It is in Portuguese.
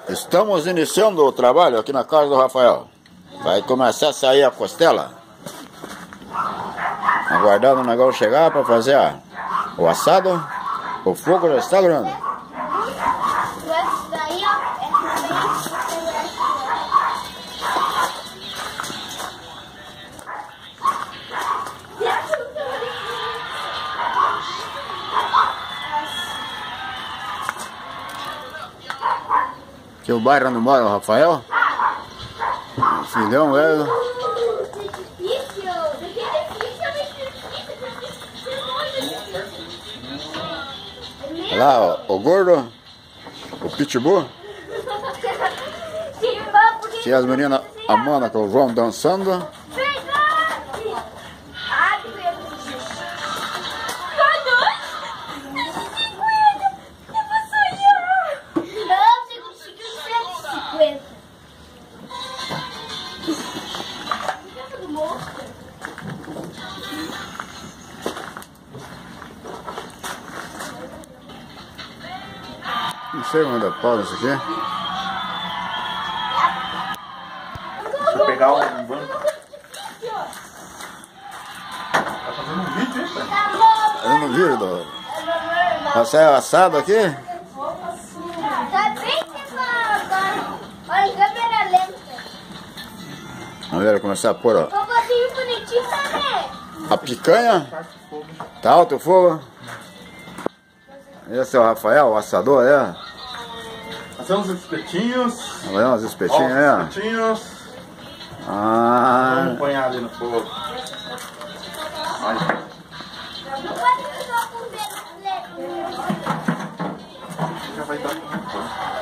Estamos iniciando o trabalho aqui na casa do Rafael. Vai começar a sair a costela. Aguardando o negócio chegar para fazer o assado. O fogo já está grande. Aqui o bairro onde mora o Rafael. Filhão velho. Lá o gordo, o pitbull. E as meninas, a Mana com o João dançando. Não sei onde pau isso aqui. Deixa eu pegar um banco. Tá fazendo um vídeo, hein, pai? Fazendo um vídeo do... Vai sair assado aqui? Tá bem agora. Olha, câmera lenta. Vamos ver, começar a pôr Um pouquinho bonitinho também. a picanha. Tá alto o fogo. Esse é o Rafael, o assador, é? Fazemos os espetinhos. Vamos ver umas espetinhas, Ó, é? os espetinhos. Ah, Vamos apanhar ali no fogo. Ai. Não pode ficar com o dedo. Já vai dar.